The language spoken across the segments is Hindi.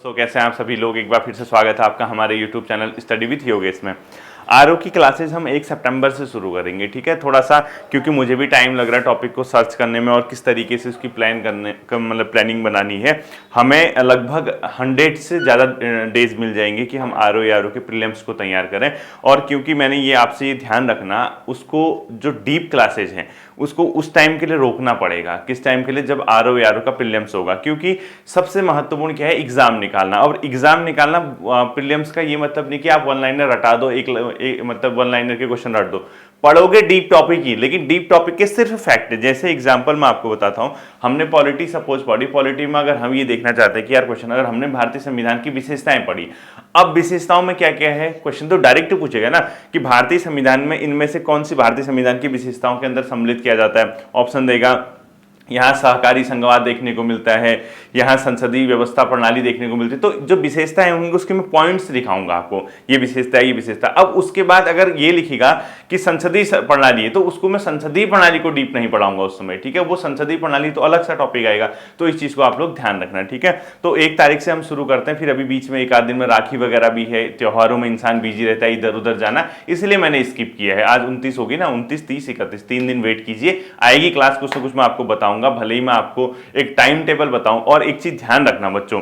तो कैसे हैं आप सभी लोग। एक बार फिर से स्वागत है आपका हमारे YouTube channel study with Yogesh में। आरओ की क्लासेस हम 1 सितंबर से शुरू करेंगे, ठीक है। थोड़ा सा क्योंकि मुझे भी टाइम लग रहा है टॉपिक को सर्च करने में और किस तरीके से उसकी प्लानिंग बनानी है। हमें लगभग 100 से ज़्यादा डेज मिल जाएंगे कि हम आरओ के प्रीलिम्स को तैयार करें। और क्योंकि मैंने ये आपसे ये ध्यान रखना, उसको जो डीप क्लासेज हैं उसको उस टाइम के लिए रोकना पड़ेगा। किस टाइम के लिए? जब आरओ का प्रीलिम्स होगा। क्योंकि सबसे महत्वपूर्ण क्या है? एग्जाम निकालना। और एग्जाम निकालना प्रीलिम्स का ये मतलब नहीं कि आप वन लाइनर रटा दो, मतलब वन लाइनर के क्वेश्चन रट दो, पढ़ोगे डीप टॉपिक ही, लेकिन डीप टॉपिक के सिर्फ फैक्ट। जैसे एग्जांपल मैं आपको बताता हूं, हमने पॉलिटी सपोज पढ़ी, पॉलिटी में अगर हम ये देखना चाहते हैं कि यार क्वेश्चन, अगर हमने भारतीय संविधान की विशेषताएं पढ़ी, अब विशेषताओं में क्या क्या है, क्वेश्चन तो डायरेक्ट पूछेगा ना कि भारतीय संविधान में इनमें से कौन सी भारतीय संविधान की विशेषताओं के अंदर सम्मिलित किया जाता है। ऑप्शन देगा, यहाँ सहकारी संघवाद देखने को मिलता है, यहाँ संसदीय व्यवस्था प्रणाली देखने को मिलती है। तो जो विशेषताएं होंगी उसके मैं पॉइंट्स दिखाऊंगा आपको, ये विशेषता है, ये विशेषता। अब उसके बाद अगर ये लिखेगा कि संसदीय प्रणाली है, तो उसको मैं संसदीय प्रणाली को डीप नहीं पढ़ाऊंगा उस समय, ठीक है। वो संसदीय प्रणाली तो अलग सा टॉपिक आएगा। तो इस चीज को आप लोग ध्यान रखना, ठीक है। तो 1 तारीख से हम शुरू करते हैं, फिर अभी बीच में 1 आध दिन में राखी वगैरह भी है, त्योहारों में इंसान बिजी रहता है, इधर उधर जाना, इसलिए मैंने स्किप किया है। आज 29 होगी ना, 29, 30, 31, 3 दिन वेट कीजिए, आएगी क्लास, कुछ ना कुछ मैं आपको बताऊंगा, भले ही मैं आपको एक टाइम टेबल बताऊं। और एक चीज ध्यान रखना बच्चों,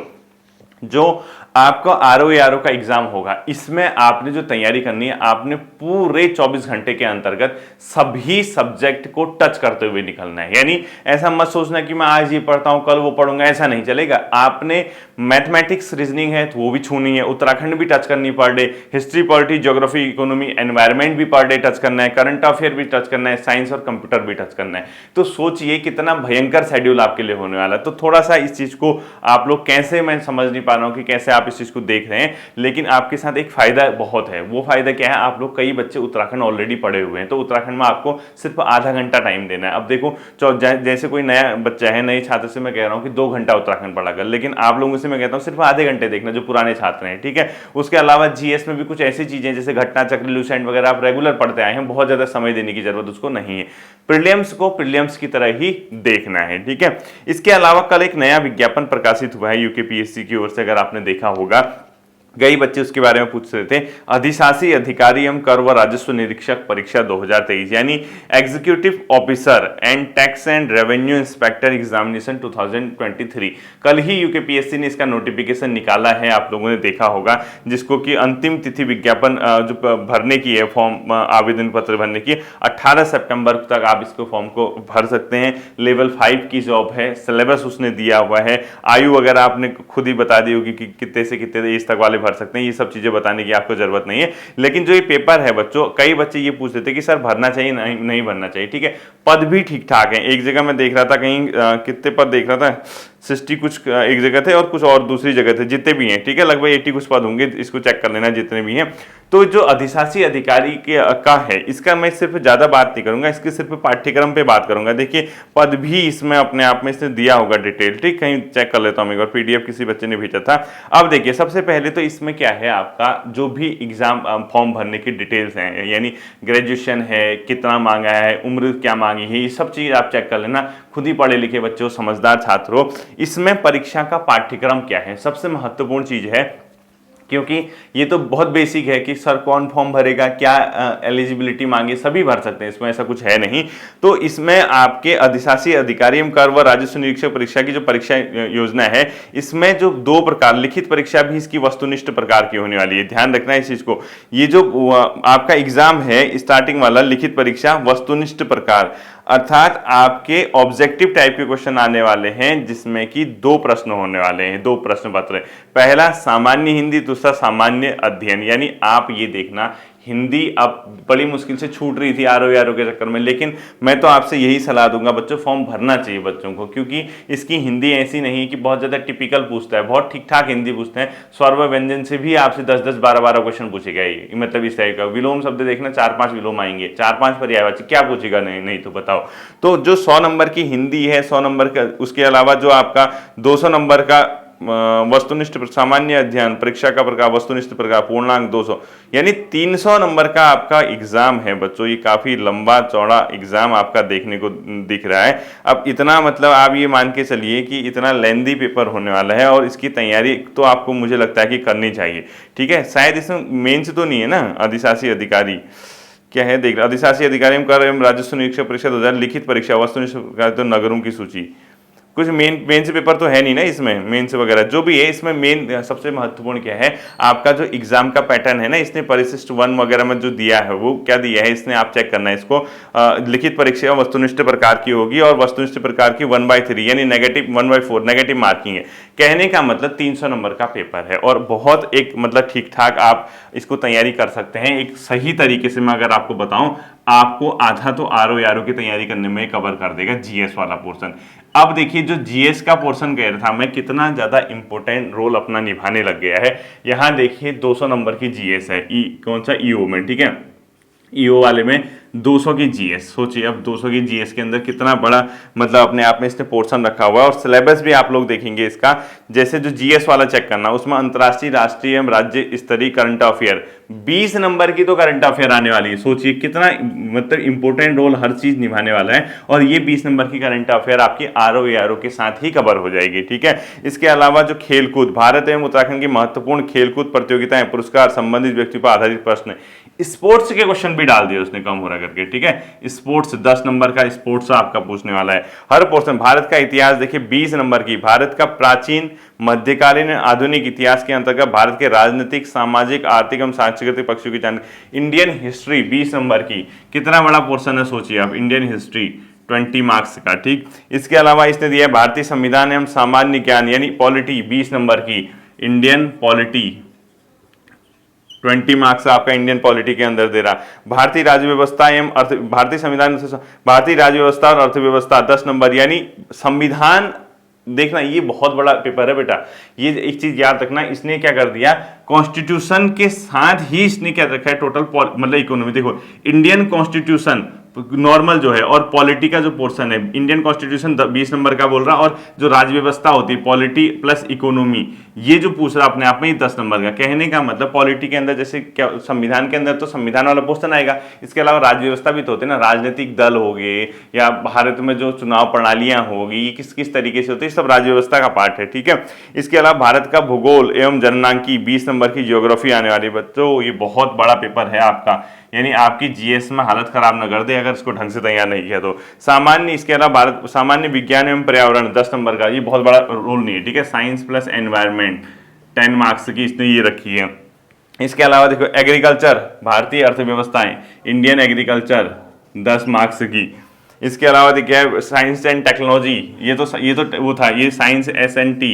जो आपका आरओ का एग्जाम होगा, इसमें आपने जो तैयारी करनी है, आपने पूरे 24 घंटे के अंतर्गत सभी सब्जेक्ट को टच करते हुए निकलना है। यानी ऐसा मत सोचना कि मैं आज ये पढ़ता हूं कल वो पढ़ूंगा, ऐसा नहीं चलेगा। आपने मैथमेटिक्स रीजनिंग है तो वो भी छूनी है, उत्तराखंड भी टच करनी per day, history polity geography economy environment भी पर डे टच करना है, करंट अफेयर भी टच करना है, साइंस और कंप्यूटर भी टच करना है। तो सोचिए कितना भयंकर शेड्यूल आपके लिए होने वाला है। तो थोड़ा सा इस चीज को आप लोग कैसे, मैं समझ नहीं पा रहा हूं कि कैसे आप इस चीज को देख रहे हैं, लेकिन आपके साथ एक फायदा बहुत है। वो फायदा क्या है? आप लोग, कई बच्चे उत्तराखंड ऑलरेडी पढ़े हुए हैं, तो उत्तराखंड में आपको सिर्फ आधा घंटा टाइम देना है। अब देखो, जैसे कोई नया बच्चा है, नए छात्र से मैं कह रहा हूं कि 2 घंटा उत्तराखंड पढ़ा कर, लेकिन आप लोगों से मैं कहता हूं सिर्फ आधे घंटे देखना, जो पुराने छात्र हैं, ठीक है। उसके अलावा जीएस में भी कुछ ऐसी चीजें जैसे घटना चक्र, लूसेंट वगैरह आप रेगुलर पढ़ते आए हैं, बहुत ज्यादा समय देने की जरूरत उसको नहीं है। प्रीलिम्स को प्रीलिम्स की तरह ही देखना है, ठीक है। इसके अलावा कल एक नया विज्ञापन प्रकाशित हुआ है यूकेपीएससी की ओर से, अगर आपने देखा होगा, कई बच्चे उसके बारे में पूछ रहे थे। अधिशासी अधिकारी एवं कर व राजस्व निरीक्षक परीक्षा 2023, यानी executive officer and tax and revenue inspector examination 2023। कल ही यूकेपीएससी ने इसका नोटिफिकेशन निकाला है, आप लोगों ने देखा होगा, जिसको कि अंतिम तिथि विज्ञापन जो भरने की है, फॉर्म आवेदन पत्र भरने की 18 सितंबर तक आप इसको फॉर्म को भर सकते हैं। लेवल 5 की जॉब है, सिलेबस उसने दिया हुआ है, आयु वगैरह आपने खुद ही बता दी होगी कि कितने से कितने एज तक वाले भर सकते हैं। ये सब चीजें बताने की आपको जरूरत नहीं है। लेकिन जो ये पेपर है बच्चों, कई बच्चे ये पूछ रहे थे कि सर भरना चाहिए नहीं भरना चाहिए, ठीक है। पद भी ठीक ठाक है। एक जगह मैं देख रहा था, कहीं कितने पद देख रहा था, 60 कुछ एक जगह थे और कुछ और दूसरी जगह थे, जितने भी हैं, ठीक है, लगभग 80 कुछ पद होंगे, इसको चेक कर लेना जितने भी हैं। तो जो अधिशासी अधिकारी का है, इसका मैं सिर्फ ज्यादा बात नहीं करूंगा, इसके सिर्फ पाठ्यक्रम पे बात करूंगा। देखिए पद भी इसमें अपने आप में इसने दिया होगा डिटेल, ठीक, कहीं चेक कर लेता हूं एक बार, पीडीएफ किसी बच्चे ने भेजा था। अब देखिए, सबसे पहले तो इसमें क्या है, आपका जो भी एग्जाम फॉर्म भरने की डिटेल्स हैं, यानी ग्रेजुएशन है, कितना मांगा है, उम्र क्या मांगी है, ये सब चीज आप चेक कर लेना। खुद ही पढ़े लिखे बच्चों, समझदार छात्र हो। इसमें परीक्षा का पाठ्यक्रम क्या है, सबसे महत्वपूर्ण चीज है, क्योंकि ये तो बहुत बेसिक है कि सर कौन फॉर्म भरेगा, क्या एलिजिबिलिटी मांगे, सभी भर सकते हैं, इसमें ऐसा कुछ है नहीं। तो इसमें आपके अधिशासी अधिकारी एवं कर व राजस्व निरीक्षक परीक्षा की जो परीक्षा योजना है, इसमें जो 2 प्रकार, लिखित परीक्षा भी इसकी वस्तुनिष्ठ प्रकार की होने वाली है, ध्यान रखना है इस चीज को। ये जो आपका एग्जाम है, स्टार्टिंग वाला लिखित परीक्षा वस्तुनिष्ठ प्रकार, अर्थात आपके ऑब्जेक्टिव टाइप के क्वेश्चन आने वाले हैं, जिसमें कि 2 प्रश्न होने वाले हैं, 2 प्रश्न पत्र। पहला सामान्य हिंदी, दूसरा सामान्य अध्ययन। यानी आप ये देखना, हिंदी अब बड़ी मुश्किल से छूट रही थी आरओ के चक्कर में, लेकिन मैं तो आपसे यही सलाह दूंगा बच्चों, फॉर्म भरना चाहिए बच्चों को, क्योंकि इसकी हिंदी ऐसी नहीं है कि बहुत ज्यादा टिपिकल पूछता है, बहुत ठीक ठाक हिंदी पूछते हैं। स्वर व व्यंजन से भी आपसे 10-10, 12-12 क्वेश्चन पूछेगा ये, मतलब इस टाइप का। विलोम शब्द देखना, 4-5 विलोम आएंगे, 4-5 पर्यायवाची, क्या पूछेगा, नहीं तो बताओ। तो जो 100 नंबर की हिंदी है, 100 नंबर का, उसके अलावा जो आपका 200 नंबर का वस्तुनिष्ठ सामान्य अध्ययन, परीक्षा का प्रकार, वस्तुनिष्ठ प्रकार, पूर्णांक 200, यानी 300 नंबर का आपका एग्जाम है बच्चों। ये काफी लंबा चौड़ा एग्जाम आपका देखने को दिख रहा है। अब इतना मतलब आप ये मान के चलिए कि इतना लेंदी पेपर होने वाला है और इसकी तैयारी तो आपको मुझे लगता है कि करनी चाहिए, ठीक है। शायद इसमें मेंस तो नहीं है ना, अधिशासी अधिकारी क्या है देख रहे, अधिशासी अधिकारी एवं राजस्व निरीक्षक परीक्षा 2000, लिखित परीक्षा, वस्तुनिष्ठ प्रकार, तो नगरों की सूची, कुछ मेंस पेपर तो है नहीं ना इसमें, मेंस वगैरह जो भी है इसमें मेन सबसे महत्वपूर्ण क्या है, आपका जो एग्जाम का पैटर्न है ना, इसने परिशिष्ट 1 वगैरह में जो दिया है वो क्या दिया है, इसने आप चेक करना है इसको। लिखित परीक्षा वस्तुनिष्ठ प्रकार की होगी और वस्तुनिष्ठ प्रकार की 1/3 यानी नेगेटिव 1/4 नेगेटिव मार्किंग है। कहने का मतलब 300 नंबर का पेपर है और बहुत एक मतलब ठीक ठाक आप इसको तैयारी कर सकते हैं। एक सही तरीके से मैं अगर आपको बताऊं, आपको आधा तो आरओ की तैयारी करने में कवर कर देगा जीएस वाला पोर्शन। अब देखिए जो जीएस का पोर्शन कह रहा था मैं, कितना ज्यादा इंपॉर्टेंट रोल अपना निभाने लग गया है। यहां देखिए 200 नंबर की जीएस है, कौन सा ईओ में, ठीक है, ईओ वाले में 200 की जीएस। सोचिए अब 200 की जीएस के अंदर कितना बड़ा मतलब अपने आप में इसने पोर्शन रखा हुआ है। और सिलेबस भी आप लोग देखेंगे इसका, जैसे जो जीएस वाला चेक करना, उसमें अंतर्राष्ट्रीय, राष्ट्रीय एवं राज्य स्तरीय करंट अफेयर, 20 नंबर की तो करंट अफेयर आने वाली है। सोचिए कितना मतलब इंपॉर्टेंट रोल हर चीज निभाने वाला है। और ये 20 नंबर की करंट अफेयर आपकी आरओ के साथ ही कवर हो जाएगी, ठीक है। इसके अलावा जो खेलकूद, भारत एवं उत्तराखंड की महत्वपूर्ण खेलकूद प्रतियोगिताएं, पुरस्कार, संबंधित व्यक्ति पर आधारित प्रश्न, स्पोर्ट्स के क्वेश्चन भी डाल दिए उसने कम हो रहा करके, ठीक है। स्पोर्ट्स 10 नंबर का स्पोर्ट्स आपका पूछने वाला है हर पोर्शन। भारत का इतिहास देखिए 20 नंबर की, भारत का प्राचीन, मध्यकालीन, आधुनिक इतिहास के अंतर्गत भारत के राजनीतिक, सामाजिक, आर्थिक एवं सांस्कृतिक पक्षों की जानकारी। इंडियन हिस्ट्री 20 नंबर की, कितना बड़ा पोर्शन है सोचिए आप, इंडियन हिस्ट्री 20 मार्क्स का, ठीक। इसके अलावा इसने दिया भारतीय संविधान एवं सामान्य ज्ञान यानी पॉलिटी 20 नंबर की, इंडियन पॉलिटी 20 मार्क्स आपका इंडियन पॉलिटी के अंदर दे रहा। भारतीय राज्य व्यवस्था एवं अर्थ, भारतीय संविधान, भारतीय राज्य व्यवस्था और अर्थव्यवस्था 10 नंबर, यानी संविधान देखना, ये बहुत बड़ा पेपर है बेटा। ये एक चीज याद रखना, इसने क्या कर दिया, कॉन्स्टिट्यूशन के साथ ही इसने क्या रखा है टोटल मतलब इकोनॉमी। देखो इंडियन कॉन्स्टिट्यूशन नॉर्मल जो है और पॉलिटी का जो पोर्शन है, इंडियन कॉन्स्टिट्यूशन 20 नंबर का बोल रहा, और जो राज्य व्यवस्था होती है पॉलिटी प्लस इकोनॉमी, ये जो पूछ रहा अपने आप में ही 10 नंबर का। कहने का मतलब पॉलिटी के अंदर जैसे क्या, संविधान के अंदर तो संविधान वाला पोर्शन आएगा, इसके अलावा राज्य व्यवस्था भी तो होती है ना, राजनीतिक दल हो गए या भारत में जो चुनाव प्रणालियां होगी, ये किस किस तरीके से होती है, सब राज्य व्यवस्था का पार्ट है, ठीक है। इसके अलावा भारत का भूगोल एवं जननांकी 20 नंबर की, ज्योग्राफी आने वाली बच्चों, ये बहुत बड़ा पेपर है आपका, यानी आपकी जीएस में हालत खराब न कर दे अगर इसको ढंग से तैयार नहीं किया तो। सामान्य, इसके अलावा भारत सामान्य विज्ञान एवं पर्यावरण 10 नंबर का, ये बहुत बड़ा रोल नहीं है, ठीक है। साइंस प्लस एनवायरमेंट 10 मार्क्स की इसने ये रखी है। इसके अलावा देखो एग्रीकल्चर, भारतीय अर्थव्यवस्थाएं, इंडियन एग्रीकल्चर 10 मार्क्स की। इसके अलावा देखिए साइंस एंड टेक्नोलॉजी, ये तो वो था, ये science SNT,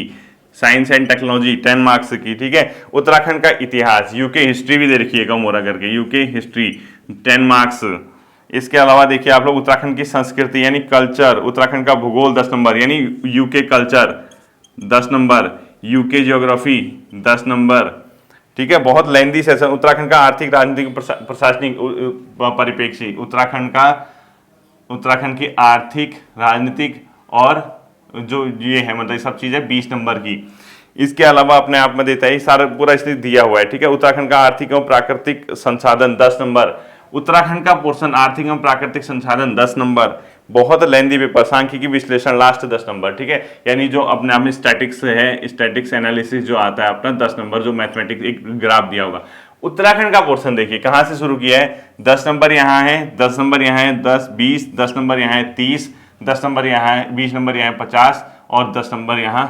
science and technology 10 marks की, ठीक है। उत्तराखंड का इतिहास, यूके हिस्ट्री भी दे रखी है कम हो रहा करके, यूके हिस्ट्री 10 मार्क्स। इसके अलावा देखिए आप लोग उत्तराखंड की संस्कृति यानी कल्चर, उत्तराखंड का भूगोल 10 नंबर यानी UK culture 10 number, UK geography 10 number, ठीक है। बहुत लेंदी सेशन। उत्तराखंड का आर्थिक, राजनीतिक, प्रशासनिक परिप्रेक्ष्य, उत्तराखंड की आर्थिक, राजनीतिक और जो ये है मतलब सब चीजें 20 नंबर की। इसके अलावा अपने आप में देता है सारा पूरा इसलिए दिया हुआ है, ठीक है। उत्तराखंड का आर्थिक एवं प्राकृतिक संसाधन 10 नंबर, उत्तराखंड का पोर्शन आर्थिक एवं प्राकृतिक संसाधन 10 नंबर, बहुत लेंदी पेपर। सांख्यिकी विश्लेषण लास्ट 10 नंबर, ठीक है। यानी जो अपने आप में स्टैटिक्स है, स्टैटिक्स एनालिसिस जो आता है अपना 10 नंबर, जो मैथमेटिक्स एक ग्राफ दिया होगा। उत्तराखंड का पोर्शन देखिए कहां से शुरू किया है, 10 नंबर यहाँ है, 10 नंबर यहाँ है, 10, 20, 10 नंबर यहाँ है 30, 10 नंबर यहाँ है, 20 नंबर यहाँ है 50 और 10 नंबर यहाँ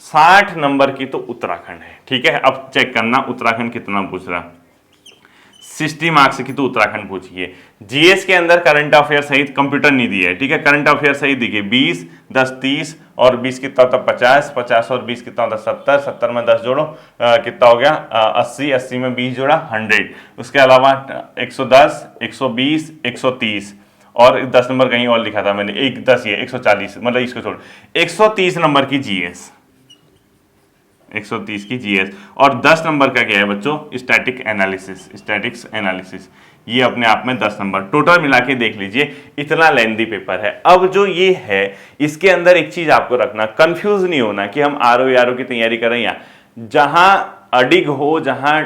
60 नंबर की तो उत्तराखंड है, ठीक है। अब चेक करना उत्तराखंड कितना पूछ रहा, 60 मार्क्स की तो उत्तराखंड पूछिए। जीएस के अंदर करंट अफेयर सहित, कंप्यूटर नहीं दिया है, ठीक है। करंट अफेयर सहित देखिए 20, 10, 30 और 20 कितना होता 50, 50 और 20 कितना होता 70, 70 में 10 जोड़ो कितना हो गया 80, 80 में 20 जोड़ा 100। उसके अलावा 110, 120, 130 और 10 नंबर कहीं और लिखा था मैंने, 110 ये 140, मतलब इसको छोड़ 130 नंबर की जीएस, 130 की जीएस। और 10 नंबर का क्या है बच्चों, स्टैटिक्स एनालिसिस, ये अपने आप में 10 नंबर। टोटल मिला के देख लीजिए इतना लेंदी पेपर है। अब जो ये है इसके अंदर एक चीज आपको रखना, कंफ्यूज नहीं होना कि हम आरओ की तैयारी कर रहे हैं, या जहां अडिग हो, जहां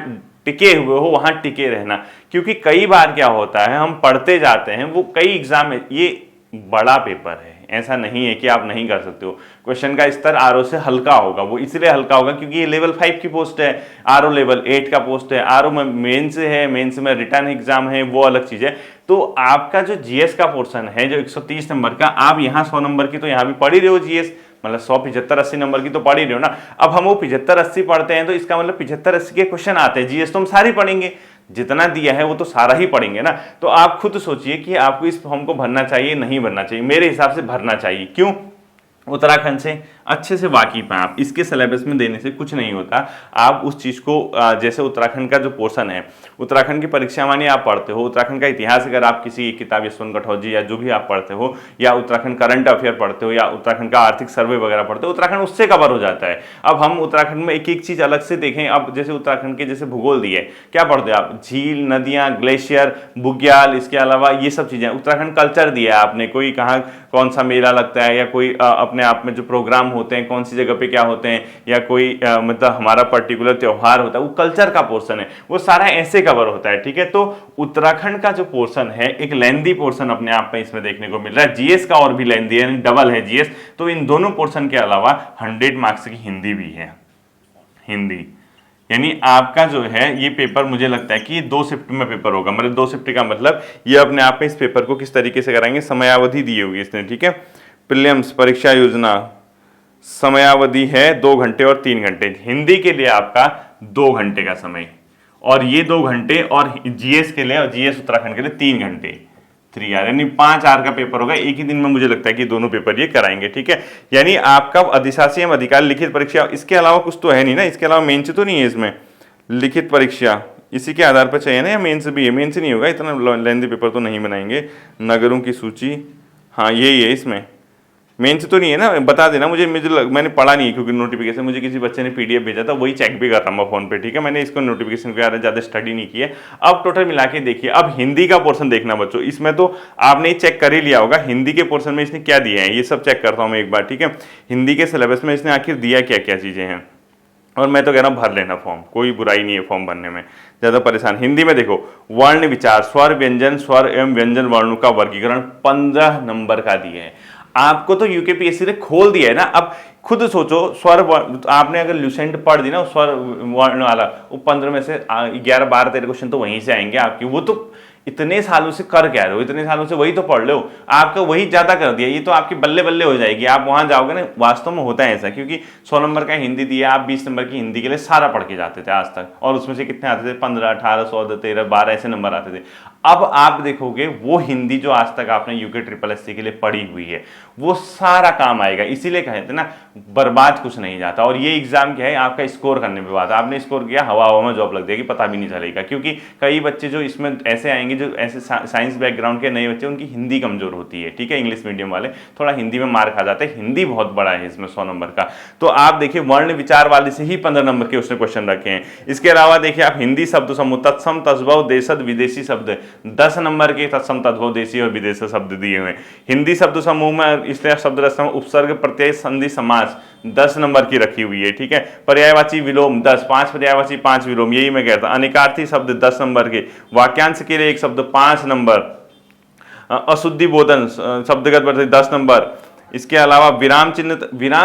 टिके हुए हो वहां टिके रहना। क्योंकि कई बार क्या होता है हम पढ़ते जाते हैं, वो कई एग्जाम में, ये बड़ा पेपर है, ऐसा नहीं है कि आप नहीं कर सकते हो। क्वेश्चन का स्तर आरओ से हल्का होगा, वो इसलिए हल्का होगा क्योंकि ये लेवल 5 की पोस्ट है, आरओ लेवल 8 का पोस्ट है। आरओ में मेंस है, मेंस में रिटर्न एग्जाम है, वो अलग चीज है। तो आपका जो जीएस का पोर्शन है जो 130 नंबर का, आप यहाँ 100 नंबर की तो यहाँ भी पढ़ ही रहे हो जीएस, मतलब 100 75 80 नंबर की तो पढ़ ही रहे हो ना। अब हम वो 75 80 पढ़ते हैं तो इसका मतलब 75 80 के क्वेश्चन आते हैं, जीएस तो हम सारी पढ़ेंगे, जितना दिया है वो तो सारा ही पढ़ेंगे ना। तो आप खुद सोचिए कि आपको इस फॉर्म को भरना चाहिए नहीं भरना चाहिए। मेरे हिसाब से भरना चाहिए। क्यों? उत्तराखंड से अच्छे से वाकिफ हैं आप, इसके सिलेबस में देने से कुछ नहीं होता। आप उस चीज़ को जैसे उत्तराखंड का जो पोर्शन है, उत्तराखंड की परीक्षा मानिए आप पढ़ते हो, उत्तराखंड का इतिहास अगर आप किसी किताब यशवंत कठौजी या जो भी आप पढ़ते हो, या उत्तराखंड करंट अफेयर पढ़ते हो, या उत्तराखंड का आर्थिक सर्वे वगैरह पढ़ते हो, उत्तराखंड उससे कवर हो जाता है। अब हम उत्तराखंड में एक एक चीज़ अलग से देखें। अब जैसे उत्तराखंड के जैसे भूगोल दिए, क्या पढ़ते हो आप, झील, नदियाँ, ग्लेशियर, बुग्याल, इसके अलावा ये सब चीज़ें। उत्तराखंड कल्चर दिया है आपने, कोई कहाँ कौन सा मेला लगता है, या कोई अपने आप में जो प्रोग्राम होते हैं कौन सी जगह पे क्या होते हैं, या कोई मतलब हमारा पर्टिकुलर त्योहार होता है, वो कल्चर का पोर्शन है, वो सारा ऐसे कवर होता है। ठीक है, तो उत्तराखंड का जो पोर्शन है एक लेंदी पोर्शन अपने आप में इसमें देखने को मिल रहा है। जीएस का और भी लेंदी है, डबल है जीएस। तो इन दोनों पोर्शन के अलावा 100 मार्क्स की हिंदी भी है। हिंदी यानी आपका जो है ये पेपर, मुझे लगता है कि ये 2 शिफ्ट में पेपर होगा। मतलब 2 शिफ्ट का मतलब ये अपने आप में इस पेपर को किस तरीके से कराएंगे, समयावधि दी होगी इसने। ठीक है, प्रीलिम्स परीक्षा योजना समयावधि है 2 घंटे और 3 घंटे। हिंदी के लिए आपका 2 घंटे का समय, और ये 2 घंटे, और जीएस के लिए, और जीएस उत्तराखंड के लिए 3 घंटे, 3 आर, यानी 5 आर का पेपर होगा। एक ही दिन में मुझे लगता है कि दोनों पेपर ये कराएंगे। ठीक है, यानी आपका अधिशासी एवं अधिकारी लिखित परीक्षा, इसके अलावा कुछ तो है नहीं ना, इसके अलावा मेंस तो नहीं है इसमें। लिखित परीक्षा इसी के आधार पर चाहिए ना, या मेंस भी है? मेंस नहीं होगा, इतना लेंथी पेपर तो नहीं बनाएंगे। नगरों की सूची, हाँ यही है इसमें, मेंस तो नहीं है ना, बता देना मुझे। मैंने पढ़ा नहीं है क्योंकि नोटिफिकेशन मुझे किसी बच्चे ने पीडीएफ भेजा था, वही चेक भी कर रहा हूँ फोन पे। ठीक है, मैंने इसको नोटिफिकेशन के बारे में ज़्यादा स्टडी नहीं की है। अब टोटल मिला के देखिए, अब हिंदी का पोर्शन देखना बच्चों। इसमें तो आपने चेक कर ही लिया होगा हिंदी के पोर्शन में इसने क्या दिया है, ये सब चेक करता हूँ मैं एक बार। ठीक है, हिंदी के सिलेबस में इसने आखिर दिया क्या क्या चीज़ें हैं, और मैं तो कह रहा हूँ भर लेना फॉर्म, कोई बुराई नहीं है फॉर्म भरने में, ज़्यादा परेशान। हिंदी में देखो, वर्ण विचार, स्वर व्यंजन, स्वर एवं व्यंजन वर्णों का वर्गीकरण 15 नंबर का दिए है। आपको तो यूकेपीएससी ने खोल दिया है ना। अब खुद सोचो, स्वर आपने अगर ल्यूसेंट पढ़ दी ना स्वर वर्ण वाला, वो 15 में से 11 12 13 क्वेश्चन तो वहीं से आएंगे आपके। वो तो इतने सालों से कर क्या रहे हो, इतने सालों से वही तो पढ़ लो, आपका वही ज्यादा कर दिया, ये तो आपकी बल्ले बल्ले हो जाएगी। आप वहां जाओगे ना, वास्तव में होता है ऐसा, क्योंकि 100 नंबर का हिंदी दिया, आप 20 नंबर की हिंदी के लिए सारा पढ़ के जाते थे आज तक, और उसमें से कितने आते थे, 15 18 16 13 12 ऐसे नंबर आते थे। अब आप देखोगे वो हिंदी जो आज तक आपने यूके ट्रिपल एससी के लिए पढ़ी हुई है, वो सारा काम आएगा। इसीलिए कहते ना, बर्बाद कुछ नहीं जाता। और ये एग्जाम क्या है, आपका स्कोर करने पे बात है। आपने स्कोर किया, हवा में जॉब लग जाएगी, पता भी नहीं चलेगा। क्योंकि कई बच्चे जो इसमें ऐसे आएंगे, जो ऐसे साइंस बैकग्राउंड के नए बच्चे, उनकी हिंदी कमजोर होती है। ठीक है, इंग्लिश मीडियम वाले थोड़ा हिंदी में मार खा जाते हैं। हिंदी बहुत बड़ा है इसमें 100 नंबर का। तो आप देखिए, वर्ण विचार वाले से ही 15 नंबर के उसने क्वेश्चन रखे हैं। इसके अलावा देखिए आप, हिंदी शब्द समूह, तत्सम तद्भव देशज विदेशी शब्द, 10 नंबर के तत्सम तद्भव देशी और विदेशी शब्द दिए हुए। हिंदी शब्द समूह में इसलिए शब्द रचना, उपसर्ग प्रत्यय संधि समास 10 नंबर की रखी हुई है। ठीक है, पर्यायवाची विलोम 10, 5 पर्यायवाची 5 विलोम, यही मैं कहता। अनेकार्थी शब्द 10 नंबर के, वाक्यांश के लिए एक शब्द 5 नंबर, अशुद्धि बोधन शब्दगत वर्तन 10 नंबर। इसके अलावा विराम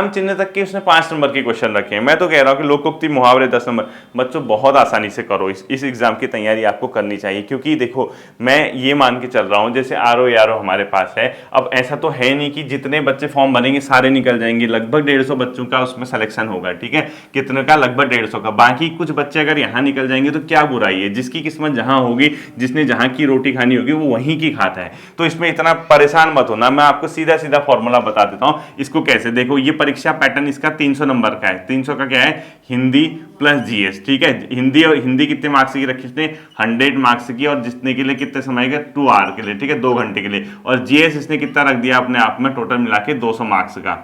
चिन्ह तक के उसने 5 नंबर के क्वेश्चन रखे हैं। मैं तो कह रहा हूं कि लोकोक्ति मुहावरे 10 नंबर। बच्चों बहुत आसानी से करो, इस एग्जाम की तैयारी आपको करनी चाहिए। क्योंकि देखो, मैं ये मान के चल रहा हूं, जैसे आरओ यारो हमारे पास है, अब ऐसा तो है नहीं कि जितने बच्चे फॉर्म भरेंगे सारे निकल जाएंगे। लगभग 150 बच्चों का उसमें सिलेक्शन होगा। ठीक है, कितने का, लगभग 150 का। बाकी कुछ बच्चे अगर यहाँ निकल जाएंगे तो क्या बुराई है, जिसकी किस्मत जहां होगी, जिसने जहां की रोटी खानी होगी, वो वहीं की खाता है। तो इसमें इतना परेशान मत होना। मैं आपको सीधा सीधा फॉर्मूला बता देता हूं, इसको कैसे देखो। ये परीक्षा पैटर्न इसका 300 नंबर का है। 300 का क्या है, हिंदी प्लस जीएस। ठीक है, हिंदी, और हिंदी कितने मार्क्स की रखी इसने, 100 मार्क्स की, और जितने के लिए कितने समय का, 2 आवर के लिए। ठीक है, 2 घंटे के लिए। और जीएस इसने कितना रख दिया अपने आप में, टोटल मिला के 200 मार्क्स का,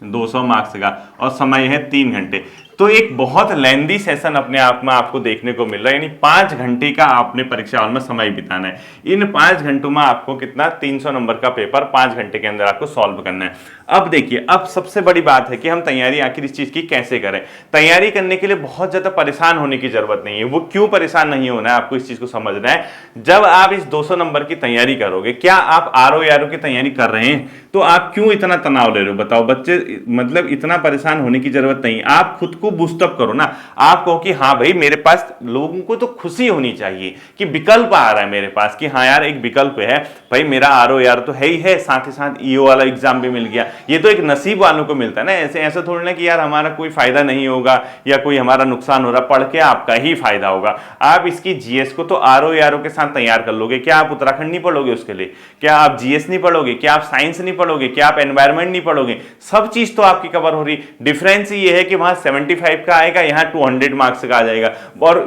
200 मार्क्स का, और समय है 3 घंटे। तो एक बहुत लेंदी सेशन अपने आप में आपको देखने को मिल रहा है, यानी 5 घंटे का आपने परीक्षा हॉल में समय बिताना है। इन 5 घंटों में आपको कितना 300 नंबर का पेपर 5 घंटे के अंदर आपको सॉल्व करना है। अब देखिए, अब सबसे बड़ी बात है कि हम तैयारी आखिर इस चीज की कैसे करें। तैयारी करने के लिए बहुत ज्यादा परेशान होने की जरूरत नहीं है। वो क्यों परेशान नहीं होना है, आपको इस चीज को समझना है। जब आप इस 200 नंबर की तैयारी करोगे, क्या आप आरओ यारो की तैयारी कर रहे हैं, तो आप क्यों इतना तनाव ले रहे हो बताओ बच्चे। मतलब इतना परेशान होने की जरूरत नहीं। आप खुद को बूस्टअप करो ना। आप कहो कि हाँ भाई, मेरे पास, लोगों को तो खुशी होनी चाहिए कि विकल्प आ रहा है मेरे पास, कि हाँ यार एक विकल्प है भाई, मेरा आरओ यार तो है ही है, साथ ही साथ ईओ वाला एग्जाम भी मिल गया। ये तो एक नसीब वालों को मिलता है ना। ऐसे ऐसा थोड़ी ना कि यार हमारा कोई फायदा नहीं होगा या कोई हमारा नुकसान हो रहा, पढ़ के आपका ही फायदा होगा। आप इसकी जीएस को तो आरओ यारो के साथ तैयार कर लोगे। क्या आप उत्तराखंड नहीं पढ़ोगे उसके लिए? क्या आप जीएस नहीं पढ़ोगे? क्या आप साइंस नहीं पढ़ोगे? क्या आप एनवायरमेंट नहीं पढ़ोगे? सब चीज तो आपकी कवर हो रही। डिफरेंस ये है कि वहां 75 का आएगा, यहाँ 200 मार्क्स का आ जाएगा। और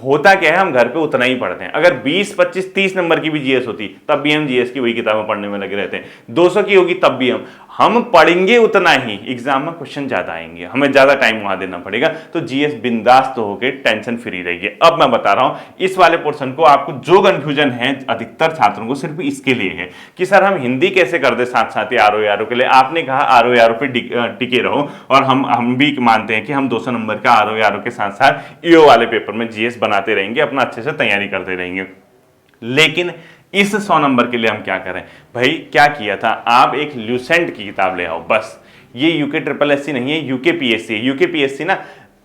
होता क्या है, हम घर पे उतना ही पढ़ते हैं। अगर 20, 25, 30 नंबर की भी जीएस होती तब भी हम जीएस की वही किताबें पढ़ने में लगे रहते हैं। 200 की होगी तब भी हम पढ़ेंगे उतना ही, एग्जाम में क्वेश्चन ज्यादा आएंगे, हमें ज्यादा टाइम वहां देना पड़ेगा। तो जीएस बिंदास होकर टेंशन फ्री रहिए। अब मैं बता रहा हूं इस वाले पोर्शन को, आपको जो कंफ्यूजन है अधिकतर छात्रों को सिर्फ इसके लिए है कि सर हम हिंदी कैसे कर दे साथ साथ ही आरओ यारो के लिए। आपने कहा आरओ यारो पे टिके रहो, और हम भी मानते हैं कि हम 200 नंबर का आरओ यारो के साथ साथ ईओ वाले पेपर में जीएस बनाते रहेंगे, अपना अच्छे से तैयारी करते रहेंगे। लेकिन इस 100 नंबर के लिए हम क्या करें भाई? क्या किया था, आप एक ल्यूसेंट की किताब ले आओ बस। ये यूके ट्रिपल एससी नहीं है, यूके पीएससी है। यूके पीएससी ना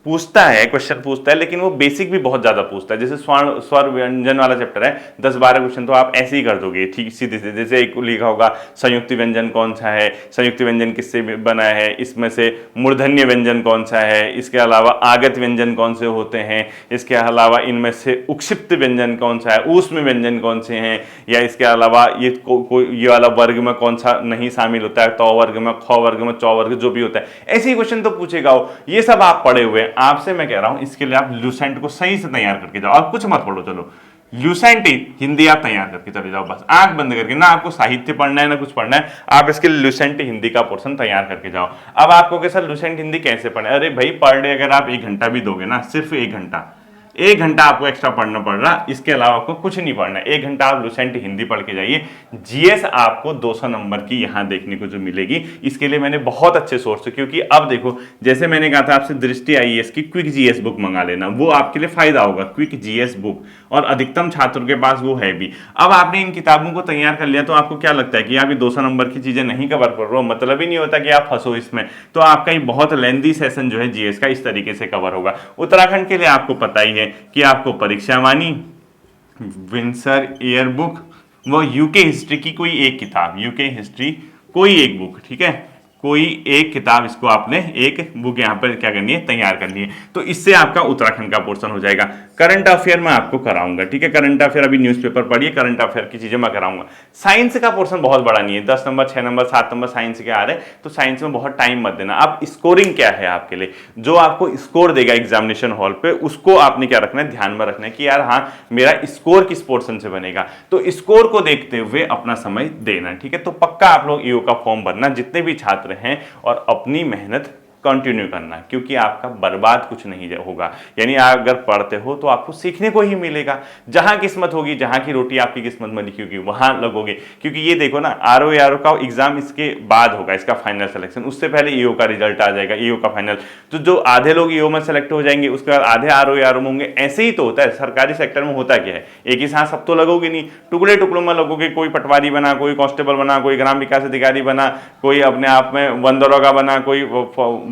पूछता है, क्वेश्चन पूछता है, लेकिन वो बेसिक भी बहुत ज्यादा पूछता है। जैसे स्वर व्यंजन वाला चैप्टर है, 10-12 क्वेश्चन तो आप ऐसे ही कर दोगे ठीक सीधे से। जैसे एक लिखा होगा संयुक्त व्यंजन कौन सा है, संयुक्त व्यंजन किससे बना है, इसमें से मूर्धन्य व्यंजन कौन सा है, इसके अलावा आगत व्यंजन कौन से होते हैं, इसके अलावा इनमें से उक्षिप्त व्यंजन कौन सा है, ऊष्म व्यंजन कौन से हैं, या इसके अलावा ये वाला वर्ग में कौन सा नहीं शामिल होता है, तो वर्ग में, ख वर्ग में, चौ वर्ग जो भी होता है, ऐसे ही क्वेश्चन तो पूछेगा वो। ये सब आप पढ़े हुए। आपसे मैं कह रहा हूं इसके लिए आप ल्यूसेंट को सही से तैयार करके जाओ, आप कुछ मत पढ़ो। चलो ल्यूसेंट हिंदी आप तैयार करके चले जाओ बस, आंख बंद करके। ना आपको साहित्य पढ़ना है ना कुछ पढ़ना है, आप इसके लिए ल्यूसेंट हिंदी का पोर्शन तैयार करके जाओ। अब आपको कैसा ल्यूसेंट हिंदी कैसे पढ़ना है? अरे भाई पर डे अगर आप 1 घंटा भी दोगे ना, सिर्फ 1 घंटा आपको एक्स्ट्रा पढ़ना पड़ रहा, इसके अलावा आपको कुछ नहीं पढ़ना। 1 घंटा आप लुसेंट हिंदी पढ़ के जाइए। जीएस आपको 200 नंबर की यहां देखने को जो मिलेगी, इसके लिए मैंने बहुत अच्छे सोर्स है। क्योंकि अब देखो, जैसे मैंने कहा था आपसे, दृष्टि आईएएस की क्विक जीएस बुक मंगा लेना, वो आपके लिए फायदा होगा। क्विक जीएस बुक, और अधिकतम छात्रों के पास वो है भी। अब आपने इन किताबों को तैयार कर लिया, तो आपको क्या लगता है कि आप ये 200 नंबर की चीजें नहीं कवर कर रहे हो? मतलब ही नहीं होता कि आप फंसो इसमें। तो आपका ये बहुत लेंदी सेशन जो है जीएस का इस तरीके से कवर होगा। उत्तराखंड के लिए आपको पता ही है कि आपको परीक्षा वाणी, विंसर एयर बुक, वो यूके हिस्ट्री की कोई एक किताब, यूके हिस्ट्री कोई एक बुक, ठीक है, कोई एक किताब, इसको आपने एक बुक यहाँ पर क्या करनी है, तैयार करनी है। तो इससे आपका उत्तराखंड का पोर्शन हो जाएगा। करंट अफेयर मैं आपको कराऊंगा, ठीक है। करंट अफेयर अभी न्यूज़पेपर पढ़िए, करंट अफेयर की चीजें मैं कराऊंगा। साइंस का पोर्शन बहुत बड़ा नहीं है, 10 नंबर, 6 नंबर, 7 नंबर साइंस के आ रहे हैं, तो साइंस में बहुत टाइम मत देना। आप स्कोरिंग क्या है आपके लिए, जो आपको स्कोर देगा एग्जामिनेशन हॉल पे, उसको आपने क्या रखना है, ध्यान में रखना है कि यार हाँ, मेरा स्कोर किस पोर्शन से बनेगा। तो स्कोर को देखते हुए अपना समय देना, ठीक है। तो पक्का आप लोग ईओ का फॉर्म भरना, जितने भी छात्र हैं, और अपनी मेहनत कंटिन्यू करना, क्योंकि आपका बर्बाद कुछ नहीं होगा। यानी आप अगर पढ़ते हो तो आपको सीखने को ही मिलेगा। जहां किस्मत होगी, जहां की रोटी आपकी किस्मत में लिखी होगी, वहां लगोगे। क्योंकि ये देखो ना, आरओ यारो का एग्जाम इसके बाद होगा, इसका फाइनल सिलेक्शन, उससे पहले ईओ का रिजल्ट आ जाएगा, ईओ का फाइनल। तो जो आधे लोग ईओ में सेलेक्ट हो जाएंगे, उसके बाद आधे आरओ यारो में होंगे। ऐसे ही तो होता है सरकारी सेक्टर में। होता क्या है, एक ही साथ सब तो लगोगे नहीं, टुकड़े टुकड़ों में लगोगे। कोई पटवारी बना, कोई कांस्टेबल बना, कोई ग्राम विकास अधिकारी बना, कोई अपने आप में वन दरोगा बना, कोई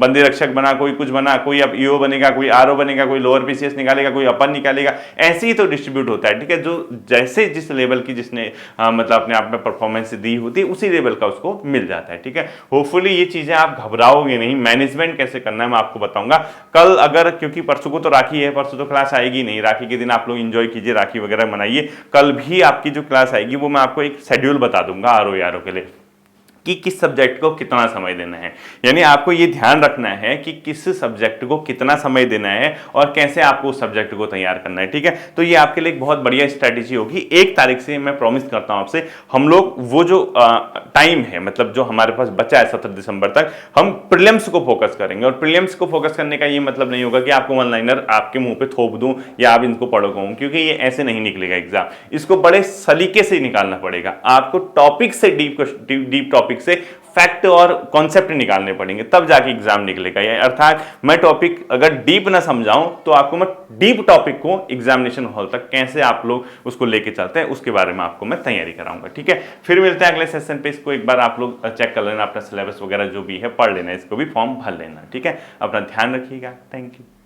बंदी रक्षक बना, कोई कुछ बना, कोई अब ईओ बनेगा, कोई आरओ बनेगा, कोई लोअर पीसीएस निकालेगा, कोई अपर निकालेगा। ऐसे ही तो डिस्ट्रीब्यूट होता है, ठीक है। जो जैसे जिस लेवल की जिसने मतलब अपने आप में परफॉर्मेंस दी होती है, उसी लेवल का उसको मिल जाता है, ठीक है। होपफुली ये चीजें आप घबराओगे नहीं। मैनेजमेंट कैसे करना है मैं आपको बताऊंगा कल। अगर, क्योंकि परसों को तो राखी है, परसों तो क्लास आएगी नहीं, राखी के दिन आप लोग एंजॉय कीजिए, राखी वगैरह मनाइए। कल भी आपकी जो क्लास आएगी वो मैं आपको एक शेड्यूल बता दूंगा आरओ यारो के लिए। कि किस सब्जेक्ट को कितना समय देना है। यानी आपको ये ध्यान रखना है कि किस सब्जेक्ट को कितना समय देना है और कैसे आपको उस सब्जेक्ट को तैयार करना है, ठीक है। तो ये आपके लिए एक बहुत बढ़िया स्ट्रेटेजी होगी। 1 तारीख से मैं प्रॉमिस करता हूं आपसे, हम लोग वो जो टाइम है, मतलब जो हमारे पास बचा है 17 दिसंबर तक, हम प्रीलिम्स को फोकस करेंगे। और प्रीलिम्स को फोकस करने का ये मतलब नहीं होगा कि आपको वन लाइनर आपके मुंह पे थोप दूं या आप इनको पढ़ो कहूं, क्योंकि ये ऐसे नहीं निकलेगा एग्जाम। इसको बड़े सलीके से निकालना पड़ेगा आपको, टॉपिक से डीप टॉपिक से फैक्ट और कॉन्सेप्ट निकालने पड़ेंगे, तब जाके एग्जाम निकलेगा। अर्थात मैं टॉपिक अगर डीप ना समझाऊं तो आपको मैं डीप टॉपिक को एग्जामिनेशन हॉल तक कैसे आप लोग उसको लेके चलते हैं उसके बारे में आपको मैं तैयारी कराऊंगा, ठीक है। फिर मिलते हैं अगले सेशन पे। इसको एक बार आप लोग चेक कर लेना, अपना सिलेबस वगैरह जो भी है पढ़ लेना, इसको भी फॉर्म भर लेना, ठीक है। अपना ध्यान रखिएगा। Thank you.